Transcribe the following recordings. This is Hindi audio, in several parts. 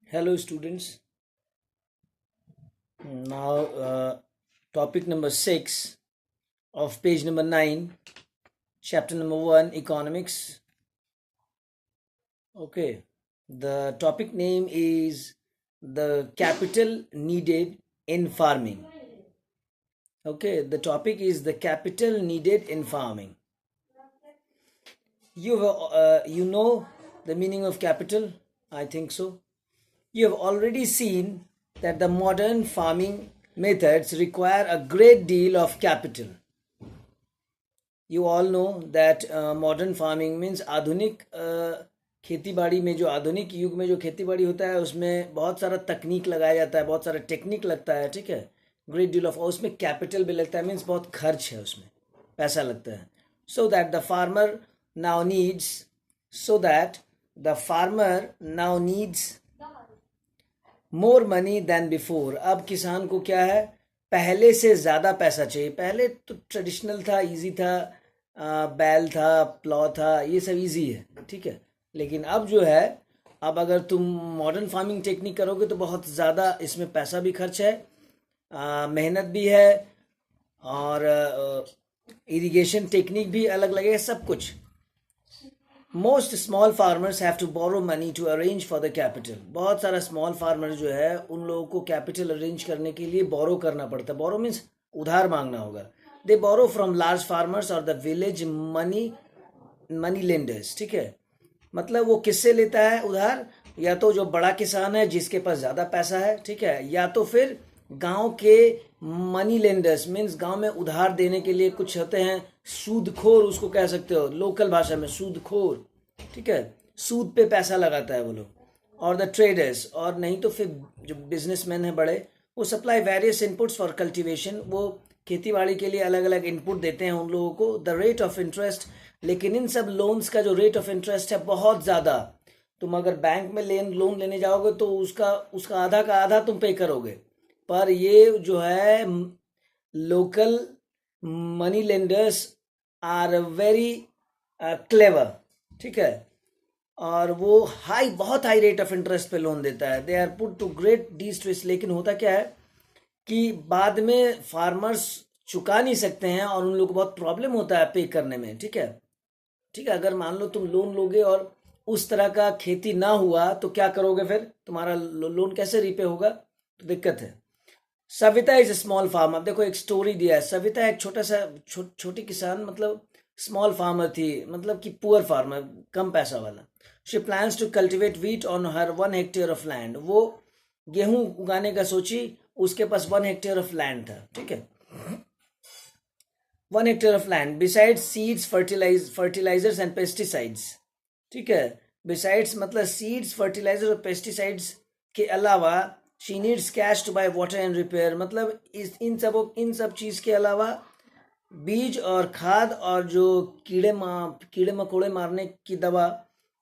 Hello, students. Now, topic number 6 of page number 9, chapter number 1, economics. Okay, the topic name is the capital needed in farming. Okay, the topic is the capital needed in farming. You know the meaning of capital? I think so. You have already seen that the modern farming methods require a great deal of capital. You all know that modern farming means आधुनिक खेती बाड़ी में जो आधुनिक युग में जो खेती बाड़ी होता है उसमें बहुत सारा तकनीक लगाया जाता है, बहुत सारा टेक्निक लगता है, ठीक है. ग्रेट डील ऑफ, उसमें कैपिटल भी लगता है, मीन्स बहुत खर्च है, उसमें पैसा लगता है. So that the farmer now needs so that the farmer now needs more money than before. अब किसान को क्या है, पहले से ज़्यादा पैसा चाहिए. पहले तो ट्रेडिशनल था, इजी था, बैल था, प्लॉ था, ये सब इजी है, ठीक है. लेकिन अब जो है, अब अगर तुम मॉडर्न फार्मिंग टेक्निक करोगे तो बहुत ज़्यादा इसमें पैसा भी खर्च है, मेहनत भी है, और इरिगेशन टेक्निक भी अलग लगेगा, सब कुछ. Most small farmers have to borrow money to arrange for the capital. बहुत सारा स्मॉल फार्मर जो है उन लोगों को कैपिटल अरेंज करने के लिए बोरो करना पड़ता है. बोरो मीन्स उधार मांगना होगा. दे बोरो फ्रॉम लार्ज फार्मर्स और द विलेज मनी लेंडर्स, ठीक है. मतलब वो किससे लेता है उधार? या तो जो बड़ा किसान है जिसके पास ज़्यादा पैसा है, ठीक है, या तो फिर गांव के मनी लेंडर्स, मीन्स गांव में उधार देने के लिए कुछ होते हैं, सूदखोर उसको कह सकते हो लोकल भाषा में, सूदखोर, ठीक है, सूद पे पैसा लगाता है वो लोग. और द ट्रेडर्स, और नहीं तो फिर जो बिजनेसमैन है बड़े, वो supply various inputs for cultivation. वो खेती बाड़ी के लिए अलग अलग इनपुट देते हैं उन लोगों को. द रेट ऑफ इंटरेस्ट, लेकिन इन सब लोन्स का जो रेट ऑफ इंटरेस्ट है बहुत ज़्यादा. तुम अगर बैंक में लोन लेने जाओगे तो उसका आधा का आधा तुम पे करोगे. पर ये जो है local money lenders are very clever, ठीक है, और वो बहुत हाई रेट ऑफ इंटरेस्ट पे लोन देता है. They are put to great distress. लेकिन होता क्या है कि बाद में फार्मर्स चुका नहीं सकते हैं और उन लोगों को बहुत प्रॉब्लम होता है पे करने में, ठीक है. ठीक है, अगर मान लो तुम लोन लोगे और उस तरह का खेती ना हुआ तो क्या करोगे, फिर तुम्हारा लोन कैसे रीपे होगा, तो दिक्कत है. Savita is a small farmer. देखो एक स्टोरी दिया है. सविता एक छोटा सा छोटी किसान, मतलब स्मॉल फार्मर थी, मतलब कि पुअर फार्मर, कम पैसा वाला. She plans to cultivate wheat on her 1 hectare of land. वो गेहूं उगाने का सोची, उसके पास 1 हेक्टेयर ऑफ लैंड था, ठीक है, 1 hectare of land. Besides seeds, fertilizers and pesticides, ठीक है. बिसाइड्स मतलब सीड्स, फर्टिलाइजर और पेस्टिसाइड्स के अलावा she needs cash to buy water and repair. मतलब इन सब चीज़ के अलावा बीज और खाद और जो कीड़े मकोड़े मारने की दवा,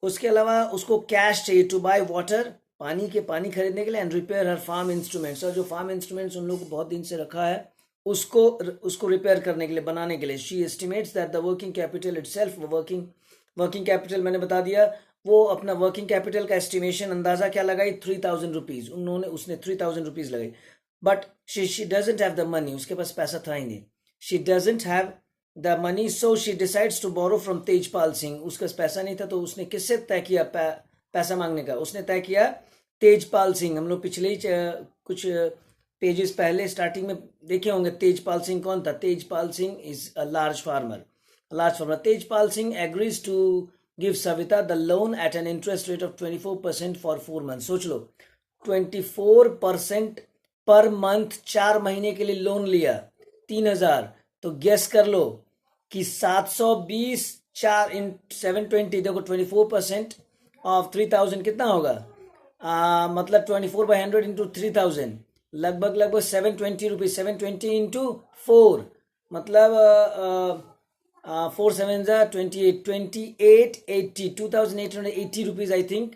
उसके अलावा उसको कैश चाहिए टू बाय वाटर, पानी खरीदने के लिए, and repair her farm instruments. और जो फार्म इंस्ट्रूमेंट्स उन लोग को बहुत दिन से रखा है उसको रिपेयर करने के लिए, बनाने के लिए. She estimates that the working capital itself, working capital मैंने बता दिया, वो अपना वर्किंग कैपिटल का एस्टिमेशन, अंदाज़ा क्या लगाई, 3000 रुपीज़. उसने 3000 रुपीज़ लगाई. But she doesn't have the money. उसके पास पैसा था ही नहीं. She doesn't have the money, so she decides to borrow from Tejpal Singh. उसके पास पैसा नहीं था तो उसने किससे तय किया पैसा मांगने का? उसने तय किया तेजपाल सिंह. हम लोग पिछले ही कुछ पेजेस पहले स्टार्टिंग में देखे होंगे तेजपाल सिंह कौन था. Tejpal Singh is a large farmer. Tejpal Singh agrees to give Savita the loan at an interest rate of 24% for 4 month. सोच लो, 24% पर मंथ, 4 महीने के लिए लोन लिया, 3000. तो गेस कर लो कि 720 4 इन 720, देखो 24% ऑफ 3000 कितना होगा, मतलब 24/100 इंटू 3000, लगभग 720 रुपीज़. 720 इंटू 4, मतलब 4 7 2880, 2880 रुपीज़ आई थिंक.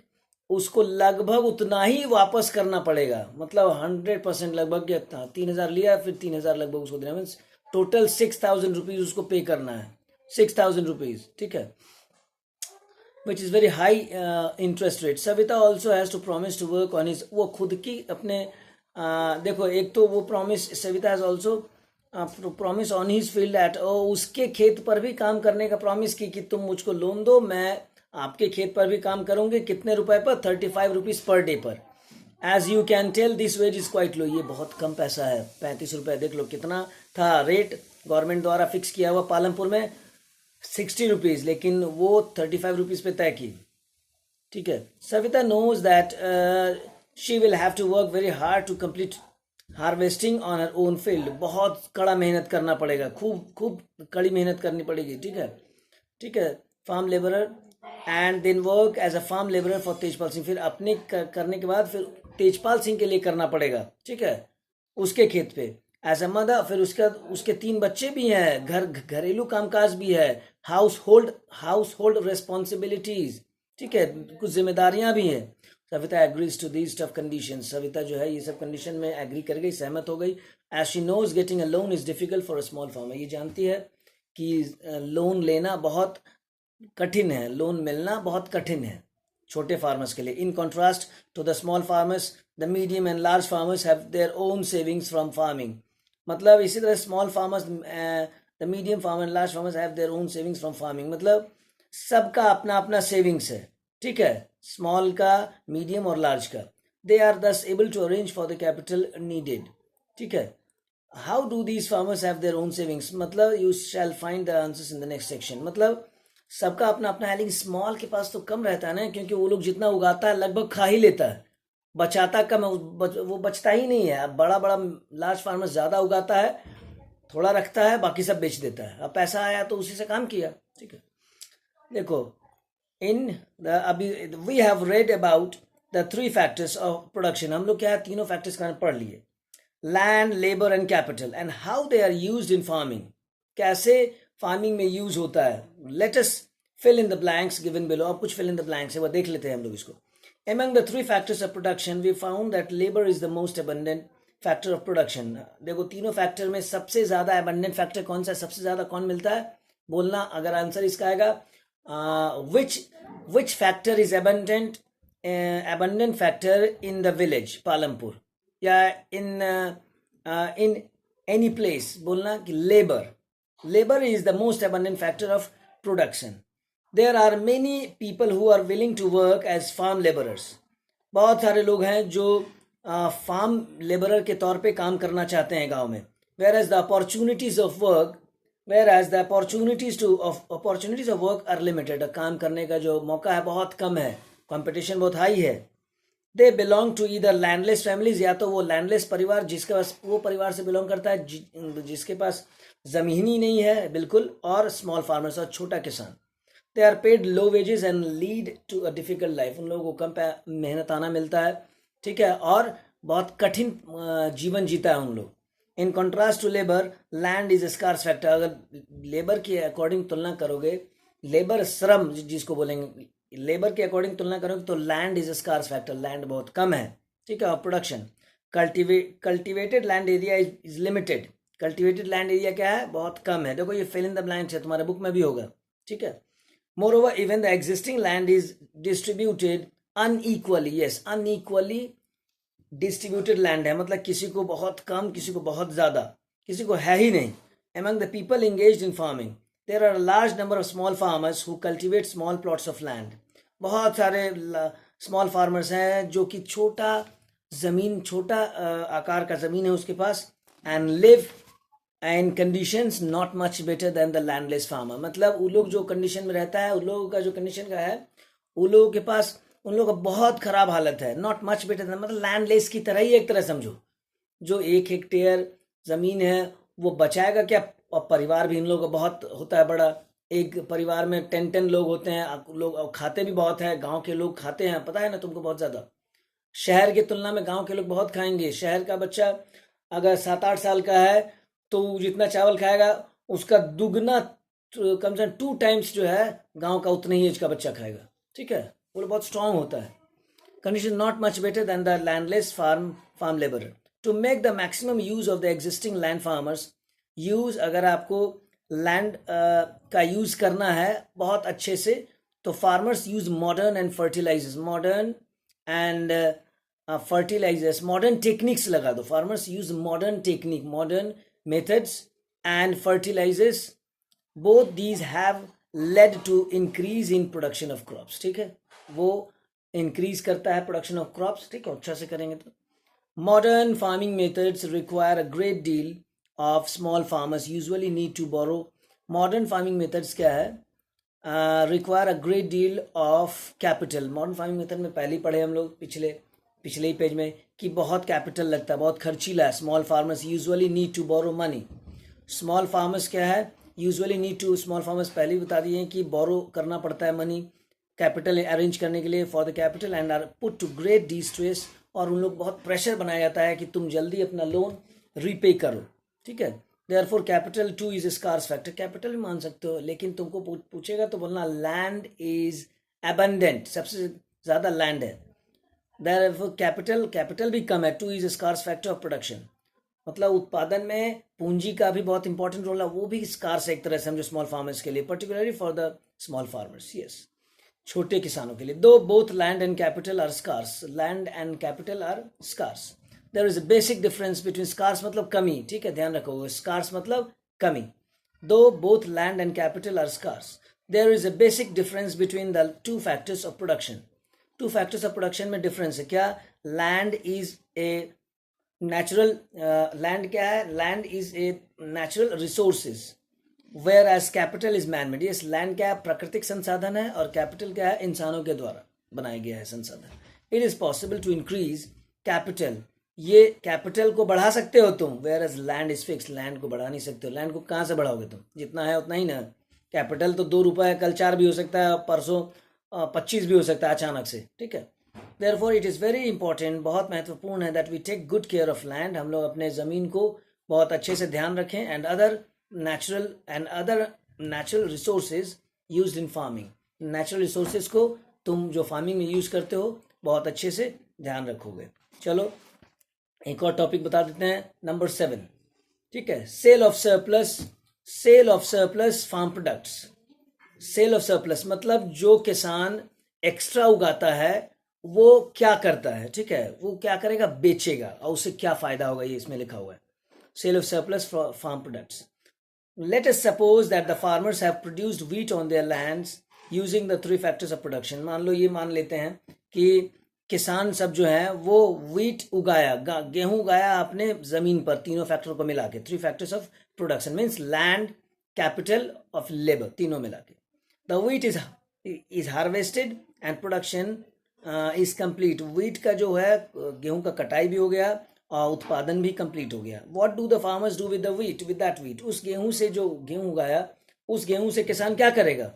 उसको लगभग उतना ही वापस करना पड़ेगा, मतलब 100% लगभग. 3000 लिया, फिर 3000 लगभग उसको देना, मीन्स टोटल 6000 रुपीज़ उसको पे करना है. 6000 रुपीज़, ठीक है. which is very high interest rate. Savita also has to promise to work on his, वो खुद की अपने देखो, एक तो वो promise, Savita has also promise on his field at, उसके खेत पर भी काम करने का प्रॉमिस की कि तुम मुझको लोन दो, मैं आपके खेत पर भी काम करूंगी, कितने रुपए पर, 35 रुपीज़ पर डे पर. As you can tell this wage is quite low, ये बहुत कम पैसा है, 35 रुपये. देख लो कितना था रेट गवर्नमेंट द्वारा फिक्स किया हुआ पालमपुर में, 60 रुपीज़, लेकिन वो 35 रुपीज़ पे तय की. ठीक है. Savita knows that she will have to work very hard to complete harvesting on her own field. बहुत कड़ा मेहनत करना पड़ेगा, खूब खूब कड़ी मेहनत करनी पड़ेगी. ठीक है, ठीक है. Farm labourer and then work as a farm labourer for Tejpal Singh. फिर अपने करने के बाद फिर तेजपाल सिंह के लिए करना पड़ेगा. ठीक है, उसके खेत पे एज अ मदर. फिर उसके 3 बच्चे भी हैं, घरेलू कामकाज भी है, हाउस होल्ड रिस्पॉन्सिबिलिटीज. ठीक है, कुछ जिम्मेदारियां भी हैं. Savita agrees to these tough condition. Savita जो है ये सब कंडीशन में एग्री कर गई, सहमत हो गई. As she knows getting a loan is difficult for a small farmer. ये जानती है कि लोन लेना बहुत कठिन है, लोन मिलना बहुत कठिन है छोटे फार्मर्स के लिए. In contrast to the small farmers, the medium and large farmers have their own savings from farming. मतलब इसी तरह small farmers, the medium farmer and large farmers have their own savings from farming. मतलब सबका अपना अपना सेविंग्स है. ठीक है, स्मॉल का, मीडियम और लार्ज का. They are thus able to arrange for the capital needed. ठीक है. How do these farmers have their own savings, मतलब you shall find the answers in the next section. मतलब सबका अपना अपना है, लेकिन स्मॉल के पास तो कम रहता है ना, क्योंकि वो लोग जितना उगाता है लगभग खा ही लेता है, बचाता कम है, वो बचता ही नहीं है. अब बड़ा बड़ा लार्ज फार्मर्स ज़्यादा उगाता है, थोड़ा रखता है, बाकी सब बेच देता है. अब पैसा आया तो उसी से काम किया. ठीक है. देखो, इन द अभी we have read about the 3 factors of production. हम लोग क्या है, तीनों फैक्टर्स का पढ़ लिए. Land, labour and capital, and how they are used in farming. कैसे फार्मिंग में यूज होता है. Let us fill in the blanks given below. अब कुछ फिल इन द ब्लैंक्स है, वो देख लेते हैं हम लोग इसको. Among the 3 factors of production, we found that labor is the most abundant factor of production. देखो, तीनों फैक्टर में सबसे ज्यादा abundant फैक्टर कौन सा है, सबसे ज्यादा कौन मिलता है, बोलना अगर आंसर इसका आएगा. which factor is abundant factor in the village Palampur, या in any place, बोलना कि labor is the most abundant factor of production. There are many people who are willing to work as farm laborers. बहुत सारे लोग हैं जो फार्म लेबरर के तौर पे काम करना चाहते हैं गांव में. Whereas the opportunities of work are limited. काम करने का जो मौका है बहुत कम है, कंपटीशन बहुत हाई है. They belong to either landless families, या तो वो लैंडलेस परिवार, जिसके पास, वो परिवार से बिलोंग करता है जिसके पास जमीन ही नहीं है बिल्कुल, और स्मॉल फार्मर्स, और छोटा किसान. They are paid low wages and lead to a difficult life. उन लोगों को कम मेहनताना मिलता है. ठीक है, और बहुत कठिन जीवन जीता है उन लोग. In contrast to labour, land is scarce factor. अगर लेबर के अकॉर्डिंग तुलना करोगे, लेबर श्रम जिसको बोलेंगे, लेबर के अकॉर्डिंग तुलना करोगे तो land is scarce factor, land बहुत कम है. ठीक है. और production, cultivated land area is limited. Cultivated land area क्या है, बहुत कम है. देखो, ये फिल इन द ब्लैंक्स है, तुम्हारे बुक में भी होगा. ठीक है. Moreover, even the existing land is distributed unequally. Yes, unequally distributed land है, मतलब किसी को बहुत कम, किसी को बहुत ज़्यादा, किसी को है ही नहीं. Among the people engaged in farming, there are a large number of small farmers who cultivate small plots of land. बहुत सारे small farmers हैं जो कि छोटा आकार का ज़मीन है उसके पास, and live and conditions not much better than the landless farmer. मतलब उन लोग जो कंडीशन में रहता है, उन लोगों का जो कंडीशन का है, उन लोगों के पास, उन लोगों का बहुत खराब हालत है. नॉट मच बेटर देन, मतलब लैंडलेस की तरह ही एक तरह समझो. जो 1 हेक्टेयर ज़मीन है वो बचाएगा क्या, और परिवार भी इन लोगों का बहुत होता है बड़ा. एक परिवार में 10 लोग होते हैं, लोग खाते भी बहुत हैं. गाँव के लोग खाते हैं, पता है ना तुमको, बहुत ज़्यादा. शहर की तुलना में गाँव के लोग बहुत खाएंगे. शहर का बच्चा अगर 7-8 साल का है तो जितना चावल खाएगा उसका दुगना, कम से कम 2 टाइम्स जो है गांव का, उतना ही एज का बच्चा खाएगा. ठीक है. वो बहुत स्ट्रांग होता है. Condition not much better than the landless farm labourer. To make the maximum use of the existing land farmers, use, अगर आपको लैंड का यूज करना है बहुत अच्छे से, तो farmers use modern and fertilizers, modern techniques लगा दो, farmers use modern technique, modern methods and fertilizers, both these have led to increase in production of crops. ठीक है, वो इंक्रीज करता है प्रोडक्शन ऑफ क्रॉप्स। ठीक है, अच्छा से करेंगे तो modern farming methods require a great deal of small farmers usually need to borrow. Modern farming methods क्या है? Require a great deal of capital. Modern farming method में पहले ही पढ़े हम लोग पिछले ही पेज में कि बहुत कैपिटल लगता है, बहुत खर्चीला है। Small farmers usually need to borrow money. Small farmers क्या है? Usually need to, small farmers पहले ही बता दिए कि बोरो करना पड़ता है मनी कैपिटल अरेंज करने के लिए, for the capital, and are put to great distress, और उन लोग बहुत प्रेशर बनाया जाता है कि तुम जल्दी अपना लोन रीपे करो। ठीक है, therefore capital too is scarce factor. Capital भी मान सकते हो, लेकिन तुमको पूछेगा तो बोलना लैंड इज एबंडेंट, सबसे ज़्यादा लैंड है। देयरफॉर कैपिटल भी कम है। Too is scarce factor of production, मतलब उत्पादन में पूंजी का भी बहुत इंपॉर्टेंट रोल है, वो भी स्कार्स है एक तरह से समझो स्मॉल फार्मर्स के लिए, particularly for the small farmers. Yes, छोटे किसानों के लिए। दो both land and capital are scarce, land and capital are scarce, there is a basic difference between, scarce मतलब कमी, ठीक है, ध्यान रखो, स्कार्स मतलब कमी। दो both land and capital are scarce, there is a basic difference between the two factors of production. Two factors of production में डिफरेंस है क्या? Land is a natural, land क्या है? Land is a natural resources, whereas capital is man made. Yes, land क्या है? प्राकृतिक संसाधन है, और कैपिटल क्या है? इंसानों के द्वारा बनाया गया है संसाधन। It is possible to increase capital, ये कैपिटल को बढ़ा सकते हो तुम, whereas land is fix, land को बढ़ा नहीं सकते हो। लैंड को कहाँ से बढ़ाओगे तुम? जितना है उतना ही ना। कैपिटल तो 2 रुपये है, कल 4 भी हो सकता है, परसों 25 भी हो सकता है अचानक से। ठीक है, therefore it is very important, बहुत महत्वपूर्ण है, that we take good care of land, हम लोग अपने ज़मीन को बहुत अच्छे से ध्यान रखें, and other natural resources used in farming. Natural resources को तुम जो फार्मिंग में यूज़ करते हो बहुत अच्छे से ध्यान रखोगे। चलो एक और टॉपिक बता देते हैं, नंबर 7। ठीक है, sale of surplus farm products. Sale of surplus मतलब जो किसान एक्स्ट्रा उगाता है वो क्या करता है? ठीक है, वो क्या करेगा? बेचेगा, और उससे क्या फायदा होगा ये इसमें लिखा हुआ है। Sale of surplus farm products. Let us suppose that the farmers have produced wheat on their lands using the 3 factors of production. मान लेते हैं कि किसान सब जो है वो व्हीट उगाया, गेहूं उगाया अपने जमीन पर, तीनों फैक्टर को मिला के, 3 factors of production means land, capital of labour, तीनों मिला के। The wheat is harvested and production is complete. Wheat का जो है गेहूं का कटाई भी हो गया और उत्पादन भी कंप्लीट हो गया। What do the farmers do with the wheat? With that wheat, उस गेहूं से, जो गेहूं उगाया उस गेहूं से किसान क्या करेगा?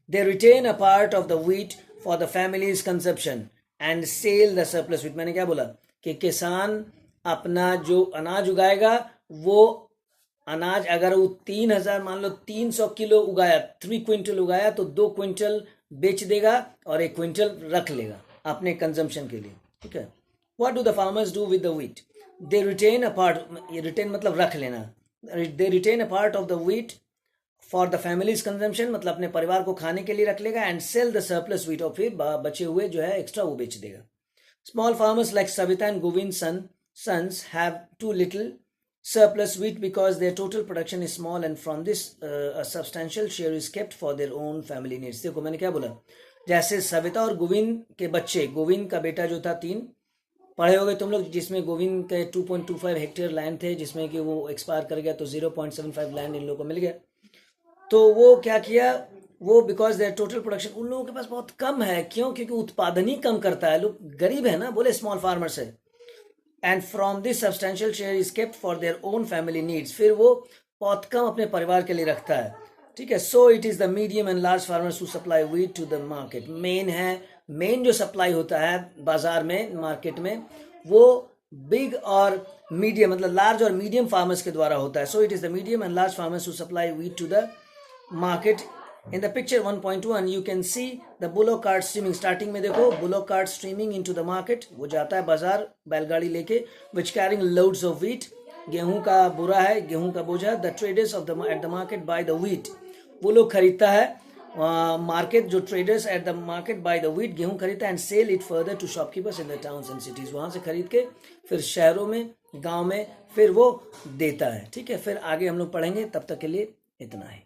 They retain a part of the wheat for the family's consumption and sell the surplus wheat. मैंने क्या बोला कि किसान अपना जो अनाज उगाएगा, वो अनाज अगर वो 3000 मान लो 300 किलो उगाया, 3 क्विंटल उगाया, तो 2 क्विंटल बेच देगा और 1 क्विंटल रख लेगा अपने कंजम्पशन के लिए। ठीक है, what do the farmers do with the wheat? They retain a part, ये रिटेन मतलब रख लेना, they retain a part of the wheat for the family's consumption, मतलब अपने परिवार को खाने के लिए रख लेगा, and sell the surplus wheat, और फिर बचे हुए जो है एक्स्ट्रा वो बेच देगा। Small farmers like Savita and Govind sons have too little surplus wheat because their total production is small, and from this a substantial share is kept for their own family needs। देखो मैंने क्या बोला, जैसे सविता और गोविंद के बच्चे, गोविंद का बेटा जो था 3, पढ़े हो गए तुम लोग, जिसमें गोविंद के 2.25 हेक्टेयर लैंड थे, जिसमें कि वो एक्सपायर कर गया, तो 0.75 लैंड इन लोगों को मिल गया। तो वो क्या किया, वो बिकॉज देयर टोटल प्रोडक्शन, उन लोगों के पास बहुत कम है। क्यों? क्योंकि उत्पादन ही कम करता है, लोग गरीब है ना, बोले स्मॉल फार्मर्स है। And from this substantial share is kept for their own family needs, फिर वो बहुत कम अपने परिवार के लिए रखता है। ठीक है, so it is the medium and large farmers who supply wheat to the market. Main जो सप्लाई होता है बाजार में, मार्केट में, वो बिग और मीडियम, मतलब लार्ज और मीडियम फार्मर्स के द्वारा होता है। So it is the medium and large farmers who supply wheat to the market। in the picture 1.1 you can see the bullock cart streaming, starting में देखो bullock cart streaming into the market, वो जाता है बाजार बैलगाड़ी लेके, which carrying loads of wheat, गेहूं का बुरा है, गेहूं का बोझा। the traders of the at the market buy the wheat, वो लोग खरीदता है मार्केट जो traders at the market buy the wheat, गेहूं खरीदता है and sell it further to shopkeepers in the towns and cities, वहां से खरीद के फिर शहरों में, गांव में फिर वो देता है। ठीक है, फिर आगे हम लोग पढ़ेंगे, तब तक के लिए इतना ही।